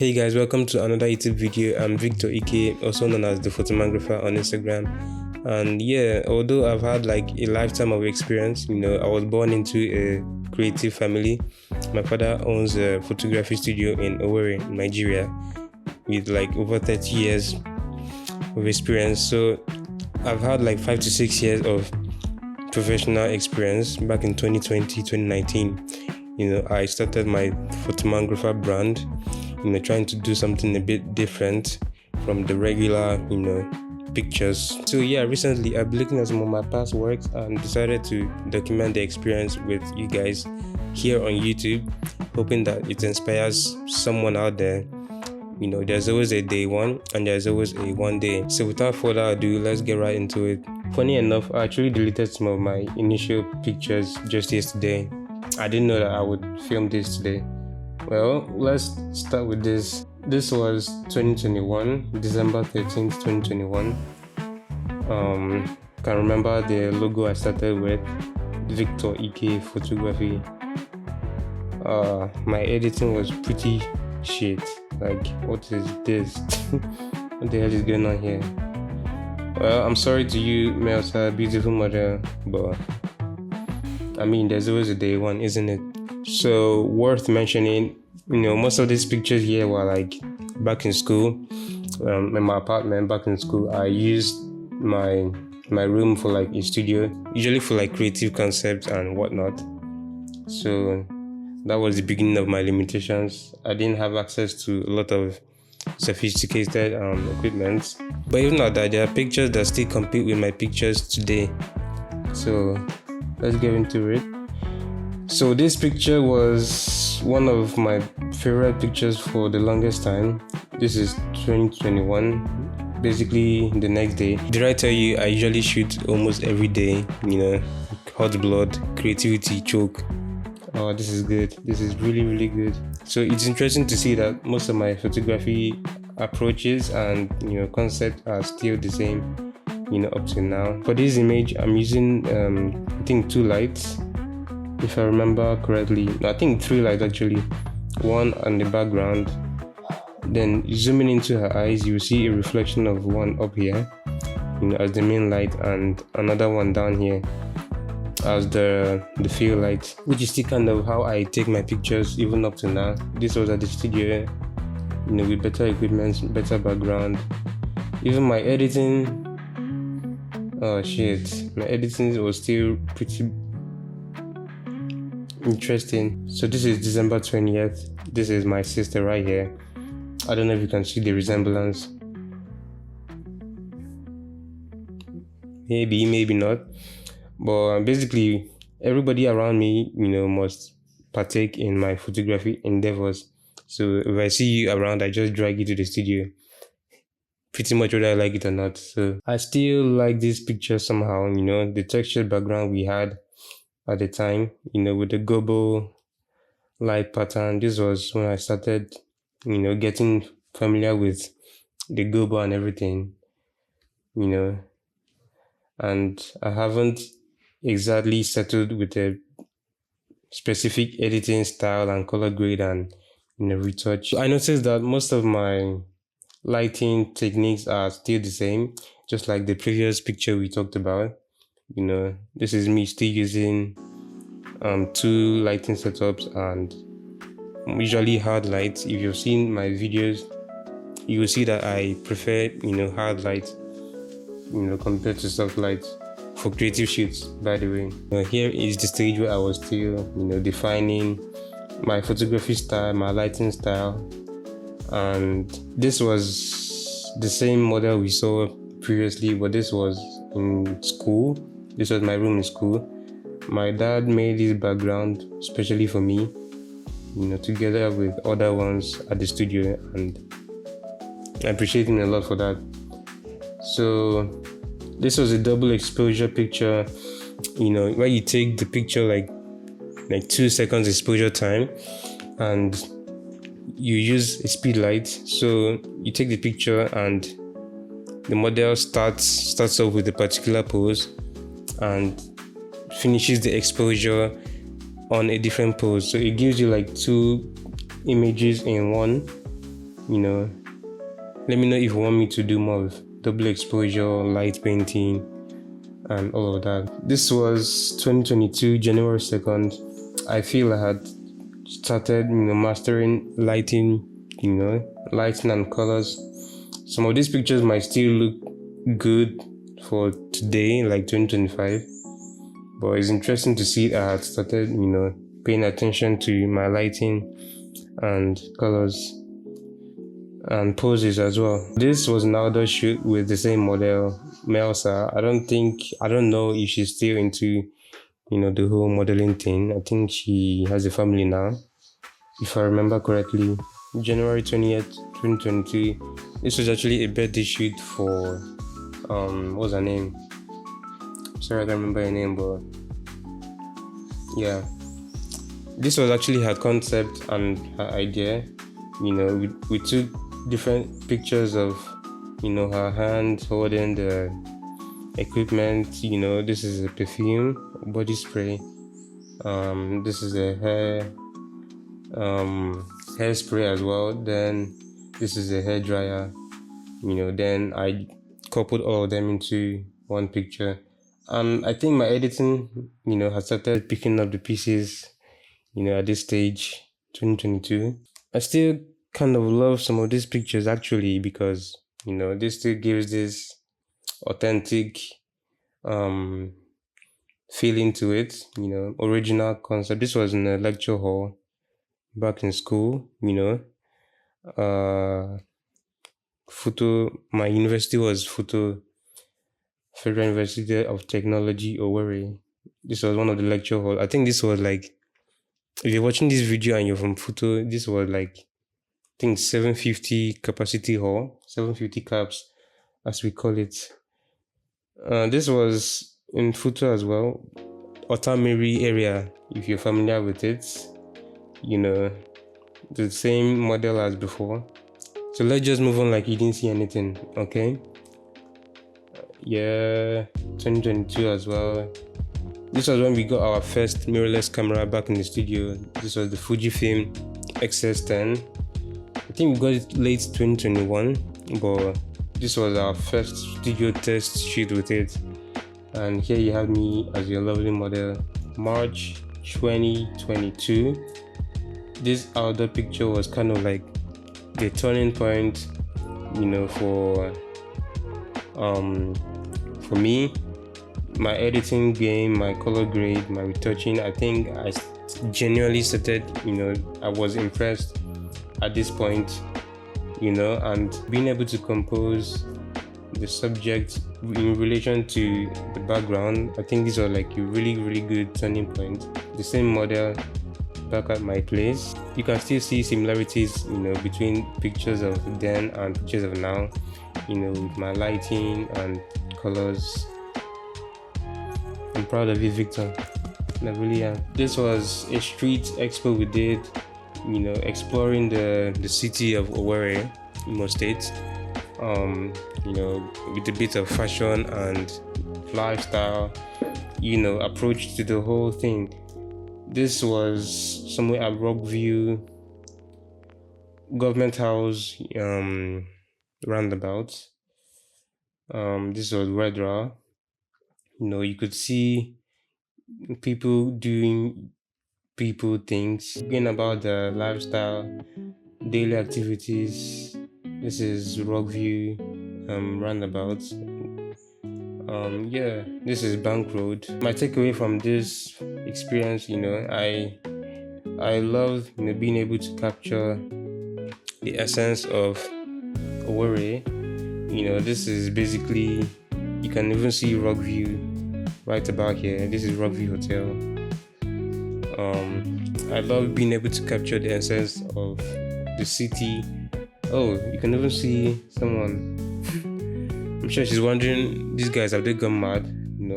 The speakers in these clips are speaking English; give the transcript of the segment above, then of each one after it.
Hey guys, welcome to another YouTube video. I'm Victor Ike, also known as the Photographer on Instagram. And yeah, although I've had like a lifetime of experience, I was born into a creative family. My father owns a photography studio in Owerri, Nigeria, with like over 30 years of experience. So I've had like 5 to 6 years of professional experience. Back in 2020, 2019, I started my photographer brand, trying to do something a bit different from the regular, pictures. So yeah, recently I've been looking at some of my past works and decided to document the experience with you guys here on YouTube, hoping that it inspires someone out there. There's always a day one and there's always a one day. So without further ado, let's get right into it. Funny enough, I actually deleted some of my initial pictures just yesterday. I didn't know that I would film this today. Well, let's start with this. This was 2021, December 13th, 2021. Can remember the logo I started with, Victor Ike Photography. My editing was pretty shit. Like, what is this? What the hell is going on here? Well, I'm sorry to you, Melsa, beautiful model, but I mean, there's always a day one, isn't it? So, worth mentioning, most of these pictures here were like back in school, in my apartment back in school. I used my room for like a studio, usually for like creative concepts and whatnot. So that was the beginning of my limitations. I didn't have access to a lot of sophisticated equipment. But even at that, there are pictures that still compete with my pictures today. So let's get into it. So this picture was one of my favorite pictures for the longest time. This is 2021, basically the next day. Did I tell you I usually shoot almost every day, hot blood, creativity, choke. Oh, this is good. This is really, really good. So it's interesting to see that most of my photography approaches and, concept are still the same, up to now. For this image, I'm using, I think 2 lights. If I remember correctly, I think 3 lights actually. One on the background, then zooming into her eyes, you will see a reflection of one up here, as the main light, and another one down here as the field light, which is still kind of how I take my pictures even up to now. This was at the studio, with better equipment, better background. Even my editing, my editing was still pretty interesting. So this is December 20th. This is my sister right here. I don't know if you can see the resemblance. Maybe not. But basically, everybody around me, must partake in my photography endeavors. So if I see you around, I just drag you to the studio. Pretty much whether I like it or not. So I still like this picture somehow, the textured background we had at the time, with the gobo light pattern. This was when I started, getting familiar with the gobo and everything, and I haven't exactly settled with a specific editing style and color grade and, retouch. I noticed that most of my lighting techniques are still the same, just like the previous picture we talked about. This is me still using 2 lighting setups and usually hard lights. If you've seen my videos, you will see that I prefer, hard light, compared to soft light for creative shoots, by the way. Here is the stage where I was still, defining my photography style, my lighting style. And this was the same model we saw previously, but this was in school. This was my room in school. My dad made this background especially for me, together with other ones at the studio, and I appreciate him a lot for that. So this was a double exposure picture, where you take the picture like 2 seconds exposure time, and you use a speed light. So you take the picture and the model starts off with a particular pose and finishes the exposure on a different pose. So it gives you like 2 images in one. You know, let me know if you want me to do more of double exposure, light painting, and all of that. This was 2022, January 2nd. I feel I had started, mastering lighting, lighting and colors. Some of these pictures might still look good for today, like 2025, but it's interesting to see I had started, paying attention to my lighting and colors and poses as well. This was an outdoor shoot with the same model, Melsa. I don't know if she's still into, the whole modeling thing. I think she has a family now, if I remember correctly. January 20th, 2022. This was actually a birthday shoot for, what's her name? Sorry, I can't remember her name, but yeah. This was actually her concept and her idea. We took different pictures of, her hand holding the equipment. This is a perfume, body spray. This is a hairspray as well. Then this is a hair dryer. Then I coupled all of them into one picture. And I think my editing, has started picking up the pieces, at this stage, 2022. I still kind of love some of these pictures actually, because, this still gives this authentic feeling to it, original concept. This was in a lecture hall back in school, my university was Federal University of Technology, Owerri. This was one of the lecture halls. I think this was like, if you're watching this video and you're from Futo, this was like, I think 750 capacity hall, 750 caps, as we call it. This was in Futo as well, Otamiri area, if you're familiar with it. The same model as before. So let's just move on like you didn't see anything, okay? Yeah, 2022 as well. This was when we got our first mirrorless camera back in the studio. This was the Fujifilm X-S10. I think we got it late 2021, but this was our first studio test shoot with it. And here you have me as your lovely model. March 2022. This outdoor picture was kind of like the turning point, for me, my editing game, my color grade, my retouching. I think I genuinely started, I was impressed at this point, and being able to compose the subject in relation to the background. I think these are like a really, really good turning point. The same model back at my place. You can still see similarities, between pictures of then and pictures of now, with my lighting and colors. I'm proud of you, Victor. I really am. This was a street expo we did, exploring the city of Owerri, Imo State. With a bit of fashion and lifestyle, approach to the whole thing. This was somewhere at Rockview Government House roundabout. This was Redra. You could see people doing people things, being about the lifestyle, daily activities. This is Rockview roundabout. This is Bank Road. My takeaway from this experience, I love being able to capture the essence of Owerri. This is basically, you can even see Rockview right about here. This is Rockview Hotel. I love being able to capture the essence of the city. Oh, you can even see someone. I'm sure she's wondering, these guys, have they gone mad?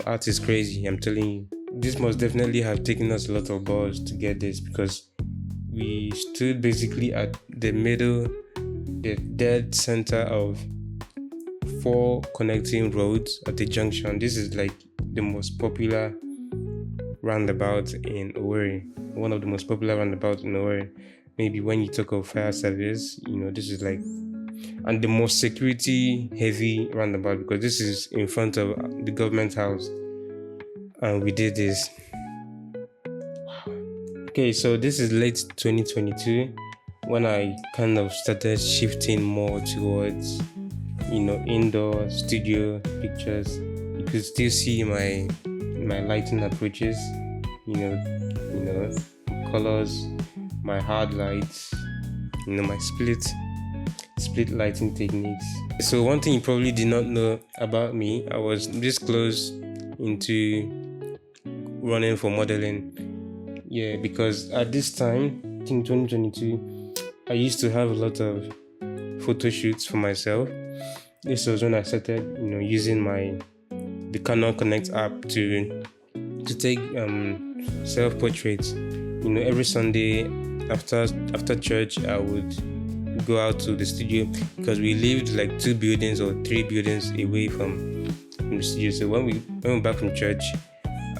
Art is crazy, I'm telling you. This must definitely have taken us a lot of balls to get this, because we stood basically at the middle, the dead center of 4 connecting roads at the junction. This is like the most popular roundabout in Owerri. One of the most popular roundabouts in Owerri. maybe when you talk of fire service, this is like, and the most security heavy roundabout, because this is in front of the government house, and we did this. Okay, so this is late 2022 when I kind of started shifting more towards indoor studio pictures. You could still see my lighting approaches, colors, my hard lights, my split lighting techniques. So one thing you probably did not know about me, I was this close into running for modeling. Yeah, because at this time, I think 2022, I used to have a lot of photo shoots for myself. This was when I started, using the Canon Connect app to take self-portraits. Every Sunday after church, I would go out to the studio, because we lived like 2 buildings or 3 buildings away from the studio. So when we went back from church,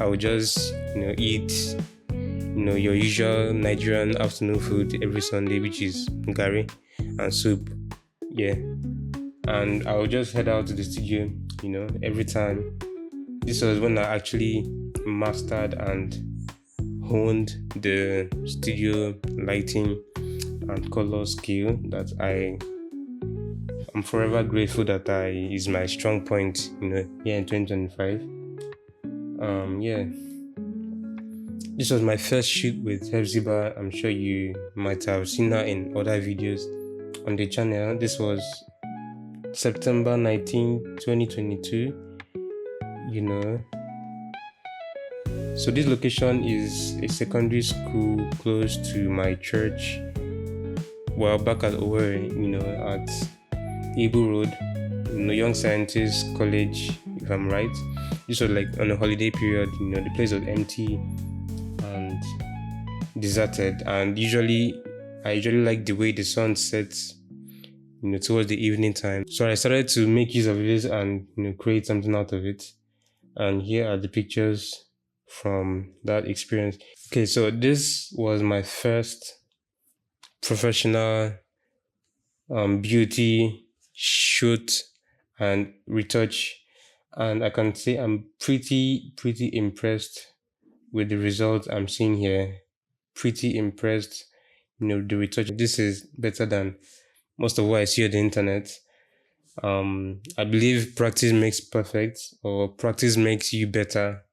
I would just eat your usual Nigerian afternoon food every Sunday, which is garri and soup. Yeah, and I would just head out to the studio every time. This was when I actually mastered and honed the studio lighting and color skill that I'm forever grateful that is my strong point here in 2025. This was my first shoot with Hepzibah. I'm sure you might have seen her in other videos on the channel. This was September 19, 2022. So this location is a secondary school close to my church. Well, back at Owerri, at Ibu Road, Young Scientists College, if I'm right. This was like on a holiday period, the place was empty and deserted. And I usually like the way the sun sets, towards the evening time. So I started to make use of this and, create something out of it. And here are the pictures from that experience. Okay, so this was my first professional beauty shoot and retouch, and I can say I'm pretty impressed with the results I'm seeing here. Pretty impressed. The retouch, this is better than most of what I see on the internet. I believe practice makes perfect, or practice makes you better.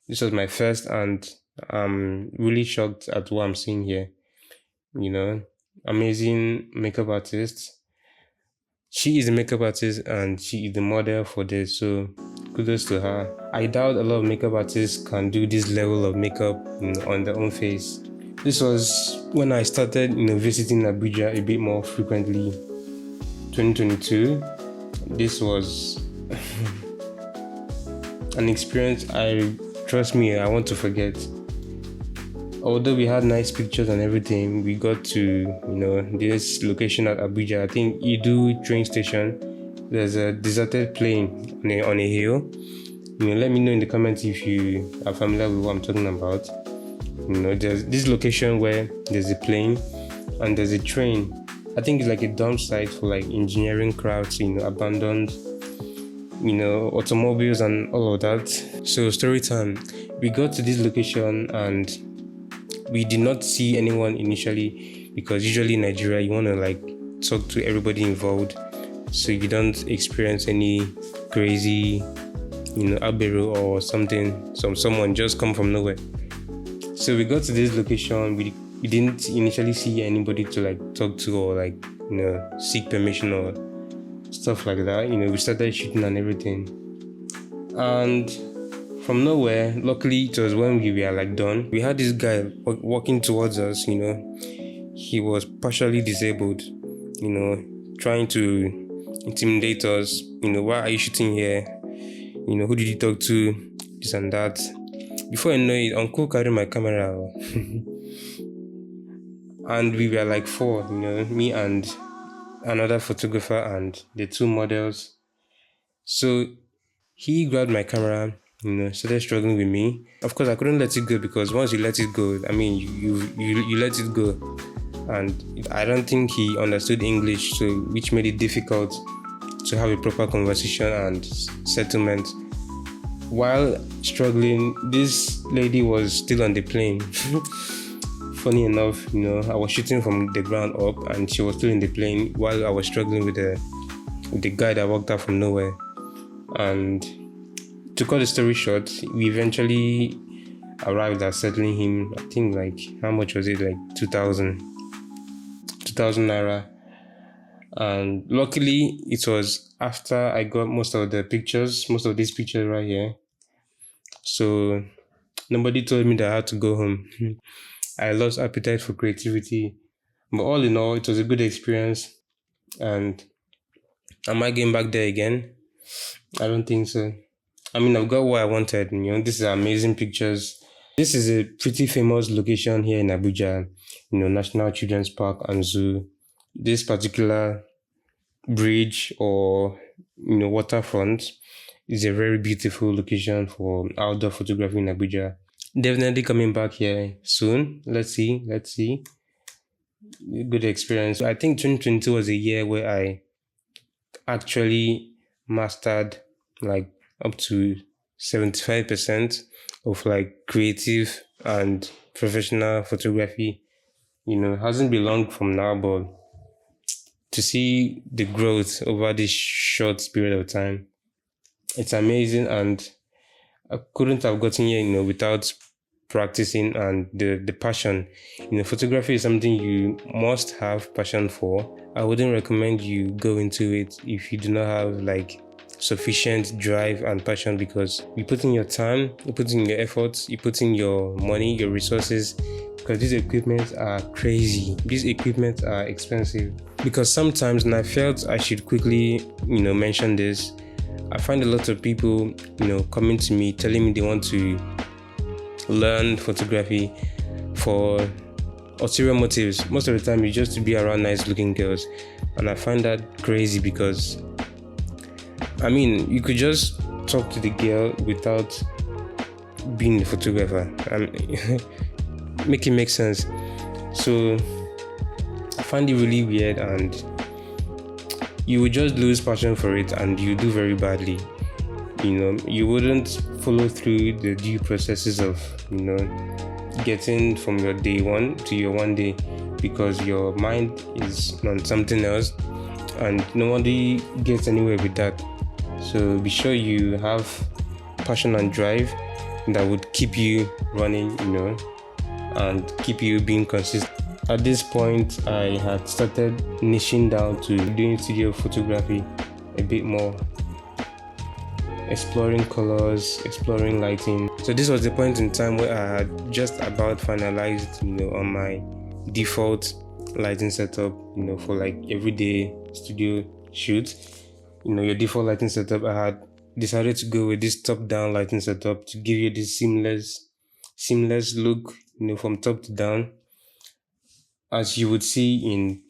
This was my first, and I'm really shocked at what I'm seeing here. Amazing makeup artist. She is a makeup artist and she is the model for this, so kudos to her. I doubt a lot of makeup artists can do this level of makeup on their own face. This was when I started visiting Abuja a bit more frequently. 2022. This was an experience trust me, I want to forget. Although we had nice pictures and everything, we got to this location at Abuja. I think Idu train station. There's a deserted plane on a hill. Let me know in the comments if you are familiar with what I'm talking about. There's this location where there's a plane and there's a train. I think it's like a dump site for like engineering crafts, abandoned, automobiles and all of that. So story time. We got to this location and we did not see anyone initially, because usually in Nigeria you want to like talk to everybody involved so you don't experience any crazy, abero or something. Someone just come from nowhere. So we got to this location. We didn't initially see anybody to like talk to or like seek permission or stuff like that. We started shooting and everything, and from nowhere, luckily it was when we were like done, we had this guy walking towards us. He was partially disabled, trying to intimidate us. Why are you shooting here? Who did you talk to? This and that. Before I know it, Uncle carried my camera. And we were like 4, me and another photographer and the 2 models. So he grabbed my camera, started struggling with me. Of course, I couldn't let it go, because once you let it go, I mean, you let it go. And I don't think he understood English, so which made it difficult to have a proper conversation and settlement. While struggling, this lady was still on the plane. Funny enough, I was shooting from the ground up, and she was still in the plane while I was struggling with the guy that walked out from nowhere. And to cut the story short, we eventually arrived at settling him. I think, like, how much was it? Like 2,000 naira. And luckily, it was after I got most of these pictures right here. So nobody told me that I had to go home. I lost appetite for creativity. But all in all, it was a good experience. And am I going back there again? I don't think so. I mean, I've got what I wanted. This is amazing pictures. This is a pretty famous location here in Abuja, National Children's Park and Zoo. This particular bridge or, waterfront is a very beautiful location for outdoor photography in Abuja. Definitely coming back here soon. Let's see. Good experience. I think 2022 was a year where I actually mastered like up to 75% of like creative and professional photography. It hasn't been long from now, but to see the growth over this short period of time, it's amazing. And I couldn't have gotten here, without practicing and the passion. Photography is something you must have passion for. I wouldn't recommend you go into it if you do not have like sufficient drive and passion, because you put in your time, you put in your efforts, you put in your money, your resources, because these equipments are crazy. These equipments are expensive. Because sometimes, and I felt I should quickly, mention this, I find a lot of people, coming to me telling me they want to learn photography for ulterior motives. Most of the time, it's just to be around nice looking girls. And I find that crazy, because I mean, you could just talk to the girl without being the photographer. Make it make sense. So I find it really weird, and you would just lose passion for it, and you do very badly. You wouldn't follow through the due processes of, getting from your day one to your one day, because your mind is on something else, and nobody gets anywhere with that. So be sure you have passion and drive that would keep you running, and keep you being consistent. At this point, I had started niching down to doing studio photography a bit more, exploring colors, exploring lighting. So this was the point in time where I had just about finalized, on my default lighting setup, for like everyday studio shoots. Your default lighting setup, I had decided to go with this top-down lighting setup to give you this seamless look, from top to down, as you would see in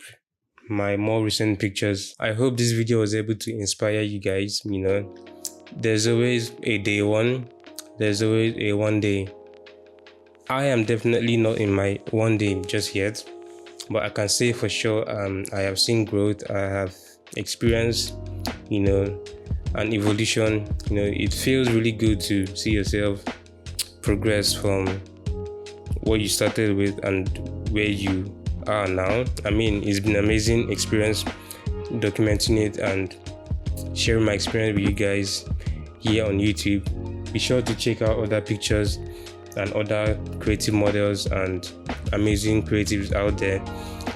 my more recent pictures. I hope this video was able to inspire you guys. There's always a day one, there's always a one day. I am definitely not in my one day just yet, but I can say for sure, I have seen growth, I have experienced, an evolution. It feels really good to see yourself progress from what you started with and where you are now. I mean, it's been an amazing experience documenting it and sharing my experience with you guys here on YouTube. Be sure to check out other pictures and other creative models and amazing creatives out there,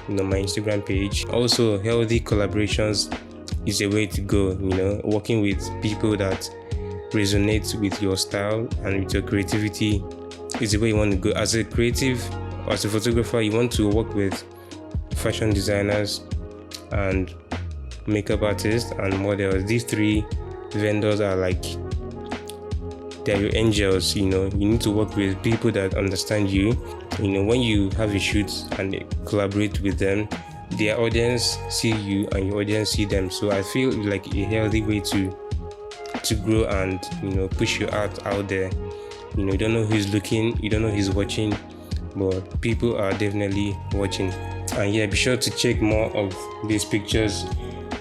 my Instagram page. Also, healthy collaborations is a way to go. Working with people that resonate with your style and with your creativity is the way you want to go. As a creative, as a photographer, you want to work with fashion designers and makeup artists and models. These three vendors are like, they're your angels. You need to work with people that understand you. When you have a shoot and collaborate with them, their audience see you and your audience see them. So I feel like a healthy way to to grow and push you out there. You don't know who's looking, you don't know who's watching, but people are definitely watching. And yeah, be sure to check more of these pictures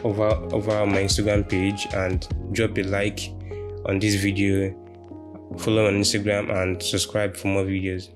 over my Instagram page, and drop a like on this video, follow on Instagram, and subscribe for more videos.